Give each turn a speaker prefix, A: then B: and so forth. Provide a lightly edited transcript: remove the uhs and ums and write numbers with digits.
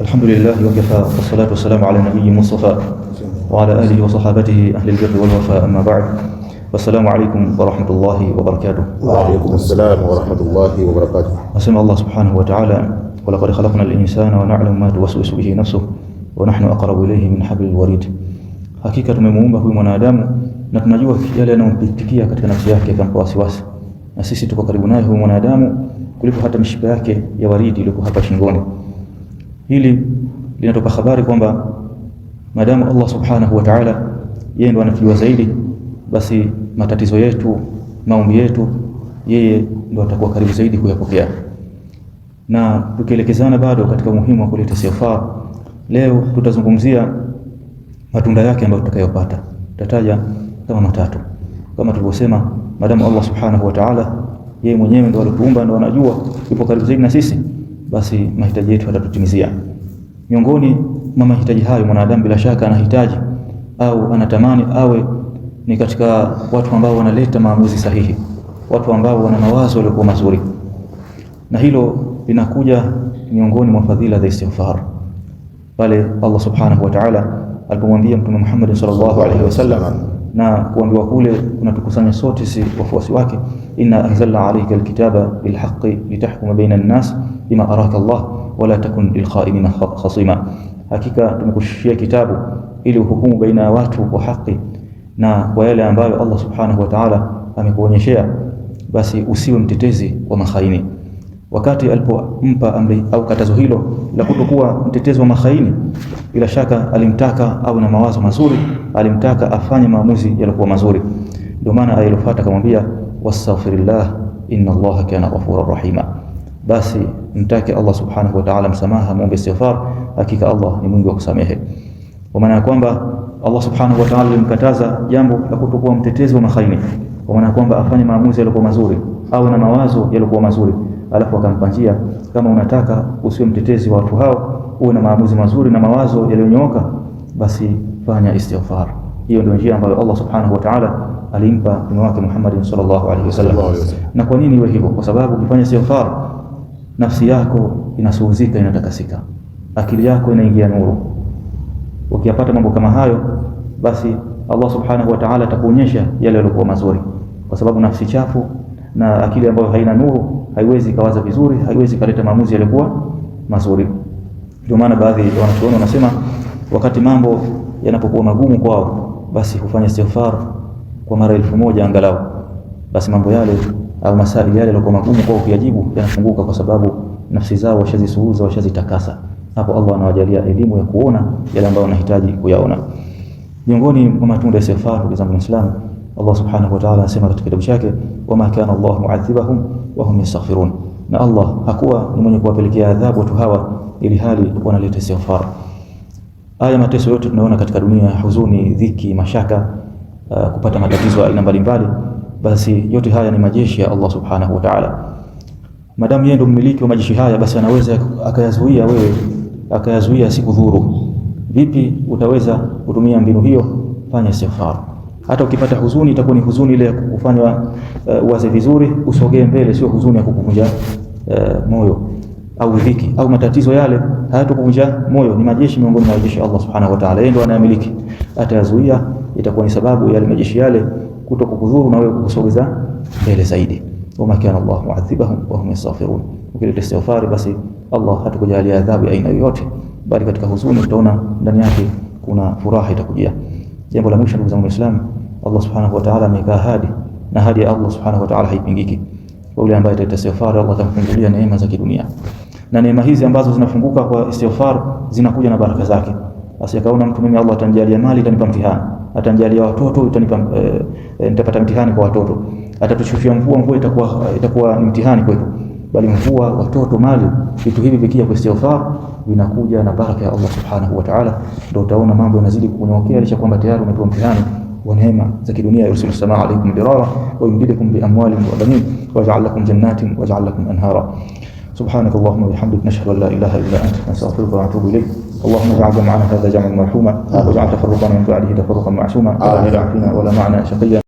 A: الحمد لله وكفى والصلاة والسلام على النبي المصطفى وعلى آله وصحابته أهل البر والوفاء. أما بعد، والسلام عليكم ورحمة الله وبركاته.
B: وعليكم السلام ورحمة الله وبركاته.
A: أسمع الله سبحانه وتعالى: ولقد خلقنا الإنسان ونعلم ما توسوس به نفسه ونحن أقرب إليه من حبل الوريد. Hakika tumemuumba huyu mwanadamu na tunajua yale yanayompitikia katika nafsi yake kama wasiwasi, na sisi tuko karibu naye huyu mwanadamu kuliko hata mishipa yake ya waridi iliyo hapa shingoni. Hili linatoka habari kwamba maadamu Allah subhanahu wa ta'ala yeye ndo anatujua zaidi, basi matatizo yetu, maombi yetu, yeye ndo atakuwa karibu zaidi kuyapokea. Na tukielekezana bado katika umuhimu wa kuleta istighfar, leo tutazungumzia matunda yake ambayo tutakayopata. Tutataja kama matatu. Kama tulivyosema, maadamu Allah subhanahu wa ta'ala yeye mwenyewe ndo alituumba, ndo anajua, yupo karibu zaidi na sisi, basi mahitaji yetu atatutimizia. Miongoni mwa mahitaji hayo, mwanadamu bila shaka anahitaji au anatamani awe ni katika watu ambao wanaleta maamuzi sahihi, watu ambao wana mawazo yaliyo mazuri, na hilo linakuja miongoni mwa fadhila za istighfar. Pale Allah subhanahu wa ta'ala alipomwambia Mtume Muhammad sallallahu alaihi wasallam, na kuambiwa kule unatukusanya sote si wafuasi wake, inna anzalna alayka alkitaba bilhaqqi litahkuma baina an-nas bima araka Allah wala takun lilkha'inina khasima, hakika tumekushushia kitabu ili uhukumu baina ya watu kwa haki na kwa yale ambayo Allah subhanahu wa ta'ala amekuonyeshea, basi usiwe mtetezi wa makhaini. Wakati alipompa amri au katazo hilo la kutokuwa mtetezi wa makhaini, bila shaka alimtaka awe na mawazo mazuri, alimtaka afanye maamuzi yaliokuwa mazuri. Ndio maana aya iliyofuata akamwambia wastaghfirillah inna Allaha kana ghafurur rahima, basi mtake Allah subhanahu wa ta'ala msamaha, muombe istighfar, hakika Allah ni mwingi wa kusamehe. Kwa maana kwamba Allah subhanahu wa ta'ala alimkataza jambo la kutokuwa mtetezi wa makhaini, kwa maana kwamba afanye maamuzi yaliokuwa mazuri, awe na mawazo yaliokuwa mazuri, alafu akampanjia kama unataka usiwe mtetezi wa watu hao, uwe na maamuzi mazuri na mawazo yaliyonyooka, basi fanya istighfar. Hiyo ndio njia ambayo Allah subhanahu wa ta'ala alimpa mtume wake Muhammad sallallahu alaihi wasallam. Na kwa nini iwe hivyo? Kwa sababu ukifanya istighfar, nafsi yako inasuhuzika, inatakasika, akili yako inaingia nuru. Ukiyapata mambo kama hayo, basi Allah subhanahu wa ta'ala atakuonyesha yale yaliokuwa mazuri, kwa sababu nafsi chafu na akili ambayo haina nuru haiwezi kawaza vizuri, haiwezi kaleta maamuzi yaliokuwa mazuri. Ndio maana baadhi ya wanachuoni wanasema wakati mambo yanapokuwa magumu kwao, basi hufanya istighfar kwa mara 1000 angalau, basi mambo yale au masali yale yaliokuwa magumu kwao kuyajibu yanafunguka, kwa sababu nafsi zao washazisuuza, washazitakasa. Hapo Allah anawajalia elimu ya kuona yale ambayo wanahitaji kuyaona. Miongoni mwa matunda ya istighfar, ndugu zangu Waislamu, Allah subhanahu wa ta'ala anasema katika kitabu chake, wama kana Allah mu'adhibahum wa hum yastaghfirun, na Allah hakuwa ni mwenye kuwapelekea adhabu watu hawa ili hali wanaleta istighfar. Haya mateso yote tunaona katika dunia, huzuni, dhiki, mashaka, kupata matatizo aina mbalimbali, basi yote haya ni majeshi ya Allah subhanahu wa ta'ala. Madamu yeye ndo mmiliki wa majeshi haya, basi anaweza akayazuia wewe, akayazuia sikudhuru. Vipi utaweza kutumia mbinu hiyo? Fanya istighfar. Hata ukipata huzuni, itakuwa ni huzuni ile ya kukufanya uwaze vizuri, usogee mbele, sio huzuni ya kukuvunja moyo, au dhiki au matatizo yale hayatakuvunja moyo. Ni majeshi miongoni mwa majeshi Allah subhanahu wa ta'ala, yeye ndo anayemiliki, atayazuia. Itakuwa ni sababu yale majeshi yale kutokukudhuru na wewe kukusogeza mbele zaidi. Wama kana Allah mu'adhibahum wa hum yastaghfirun. Ukileta istighfar, basi Allah hatakujalia adhabu aina yoyote, bali katika huzuni utaona ndani yake kuna furaha itakujia. Jambo la mwisho, ndugu zangu Waislamu, Allah subhanahu wa ta'ala ameweka ahadi, na ahadi ya Allah subhanahu wa ta'ala haipingiki. Kwa yule ambaye ataleta istighfar, Allah atamfungulia neema za kidunia, na neema hizi ambazo zinafunguka kwa istighfar zinakuja na baraka zake. Basi akaona mtu, mimi Allah atanijalia mali, itanipa mtihani, atanijalia watoto, itanipa nitapata mtihani kwa watoto, atatushushia mvua, mvua itakuwa ni mtihani kwetu, bali mvua, watoto, mali, vitu hivi vikija kwa istighfar vinakuja na baraka ya Allah subhanahu wa ta'ala. Ndio utaona mambo yanazidi kunyokea, licha kwamba tayari umepewa mtihani wa neema za kidunia. Yursilu samaa alaykum dirara wa yumdidukum bi amwalin wa banin wa yaj'al lakum jannatin wa yaj'al lakum anhara. سبحانك اللهم وبحمدك، نشهد ان لا اله الا انت، نستغفرك ونتوب اليك. اللهم اجعل جمعنا هذا جمعا مرحوما، واجعل تفرقنا من بعده تفرقا معصوما، ولا تدع فينا ولا معنا شقيا.